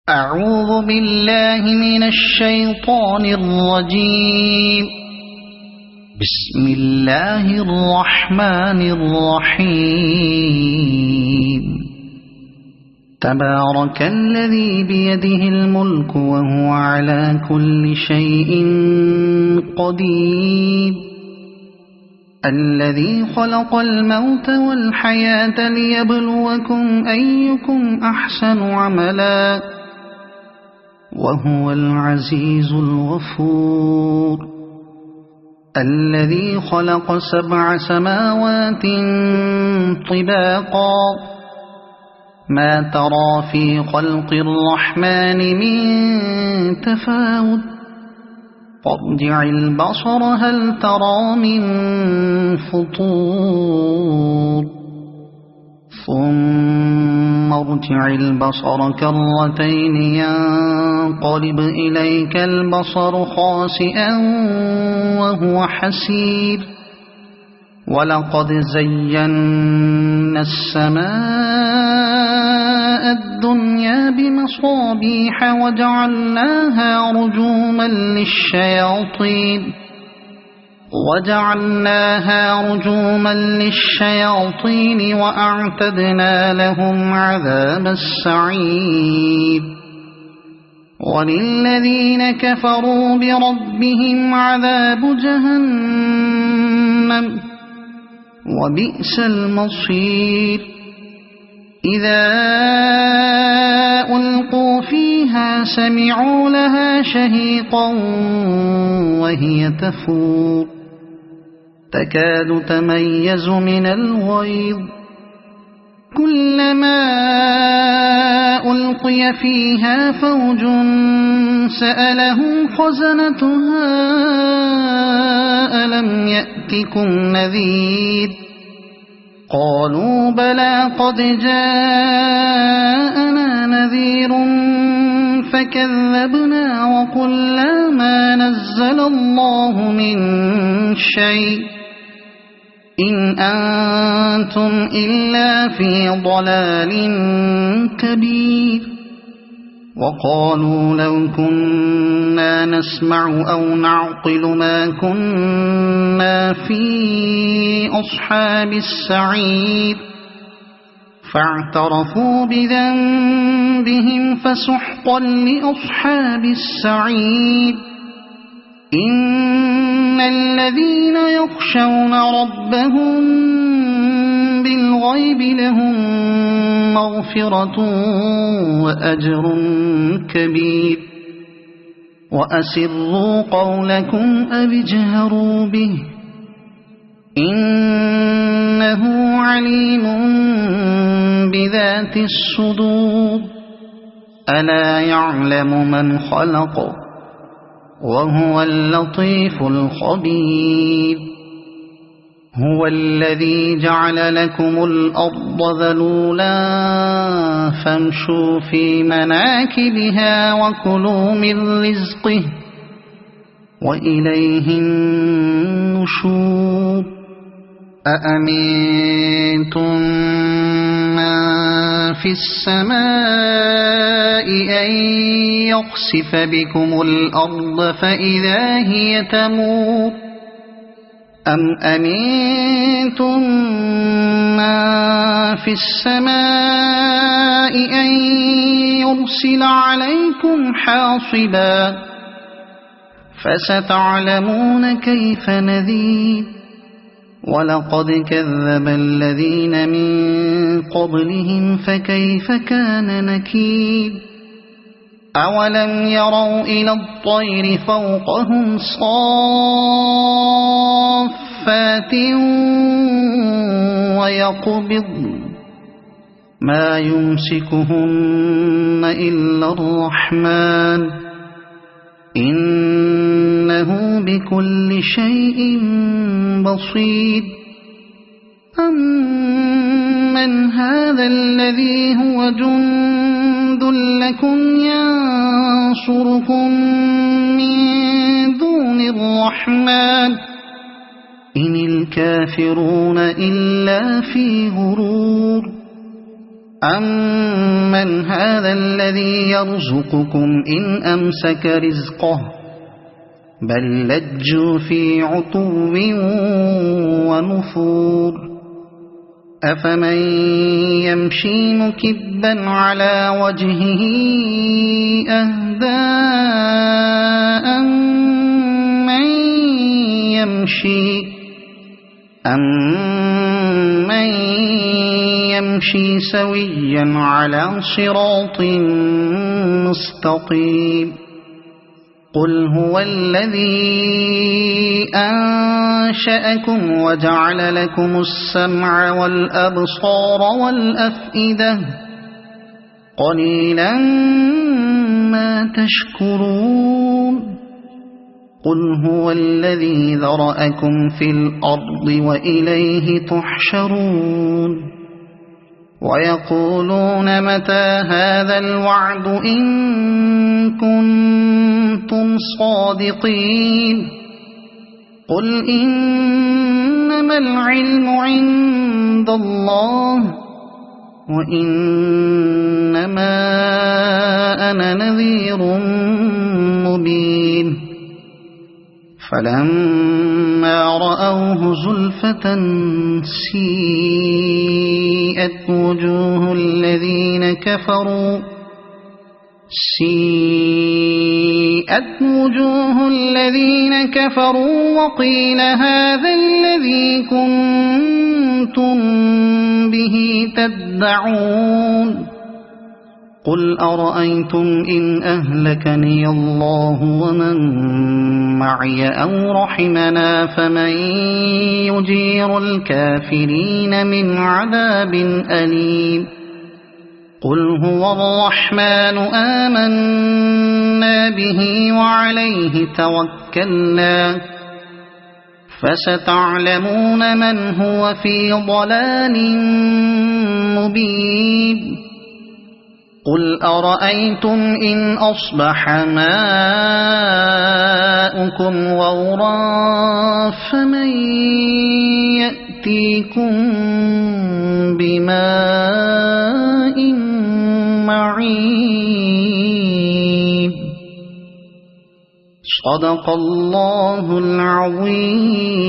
أعوذ بالله من الشيطان الرجيم. بسم الله الرحمن الرحيم. تبارك الذي بيده الملك وهو على كل شيء قدير. الذي خلق الموت والحياة ليبلوكم أيكم أحسن عملا وهو العزيز الغفور. الذي خلق 7 سماوات طباقا ما ترى في خلق الرحمن من تفاوت فارجع البصر هل ترى من فطور ثم ارجع البصر كرتين ينقلب إليك البصر خاسئا وهو حسير. ولقد زينا السماء الدنيا بمصابيح وجعلناها رجوما للشياطين وأعتدنا لهم عذاب السعير. وللذين كفروا بربهم عذاب جهنم وبئس المصير. إذا ألقوا فيها سمعوا لها شهيقا وهي تفور تكاد تميز من الغيظ. كلما ألقي فيها فوج سألهم خزنتها ألم يأتكم نذير قالوا بلى قد جاءنا نذير فكذبنا وقلنا ما نزل الله من شيء إن أنتم إلا في ضلال كبير. وقالوا لو كنا نسمع أو نعقل ما كنا في أصحاب السعير فاعترفوا بذنبهم فسحقا لأصحاب السعير. إن الذين يخشون ربهم بالغيب لهم مغفرة وأجر كبير. وأسروا قولكم أو اجهروا به إنه عليم بذات الصدور. ألا يعلم من خلق وهو اللطيف الخبير. هو الذي جعل لكم الأرض ذلولا فامشوا في مناكبها وكلوا من رزقه وإليه النشور. أأمنتم من في السماء أن يخسف بكم الأرض فإذا هي تمور أم أمنتم من في السماء أن يرسل عليكم حاصبا فستعلمون كيف نذير. ولقد كذب الذين من قبلهم فكيف كان نكير. أولم يروا إلى الطير فوقهم صافات ويقبضن ما يمسكهن إلا الرحمن إنه بكل شيء بصير. أمن هذا الذي هو جند لكم ينصركم من دون الرحمن إن الكافرون إلا في غرور. أَمَّنْ هَذَا الَّذِي يَرْزُقُكُمْ إِنْ أَمْسَكَ رِزْقَهُ بَل لَّجُّوا فِي عُتُوٍّ وَنُفُورٍ أَفَمَن يَمْشِي مُكِبًّا عَلَى وَجْهِهِ أَهْدَىٰ أَمَّن يَمْشِي سَوِيًّا عَلَى صِرَاطٍ مُّسْتَقِيمٍ قُلْ هُوَ الَّذِي أَنشَأَكُمْ وَجَعَلَ لَكُمُ السَّمْعَ وَالْأَبْصَارَ وَالْأَفْئِدَةَ قَلِيلًا مَّا تَشْكُرُونَ قُلْ هُوَ الَّذِي ذَرَأَكُمْ فِي الْأَرْضِ وَإِلَيْهِ تُحْشَرُونَ وَيَقُولُونَ مَتَىٰ هَٰذَا الْوَعْدُ إِن كُنتُمْ صَادِقِينَ قُلْ إِنَّمَا الْعِلْمُ عِندَ اللَّهِ وَإِنَّمَا أَنَا نَذِيرٌ مُّبِينٌ فَلَمَّا رَأَوْهُ زُلْفَةً سِيئَتْ وُجُوهُ الَّذِينَ كَفَرُوا وَقِيلَ هَٰذَا الَّذِي كُنتُم بِهِ تَدَّعُونَ قُلْ أَرَأَيْتُمْ إِنْ أَهْلَكَنِيَ اللَّهُ وَمَن مَّعِيَ أَوْ رَحِمَنَا فَمَن يُجِيرُ الْكَافِرِينَ مِنْ عَذَابٍ أَلِيمٍ قُلْ هُوَ الرَّحْمَٰنُ آمَنَّا بِهِ وَعَلَيْهِ تَوَكَّلْنَا فَسَتَعْلَمُونَ مَنْ هُوَ فِي ضَلَالٍ مُّبِينٍ قُلْ أَرَأَيْتُمْ إِنْ أَصْبَحَ مَاؤُكُمْ غَوْرًا فَمَن يَأْتِيكُم بِمَاءٍ مَّعِينٍ صَدَقَ اللَّهُ الْعَظِيمُ.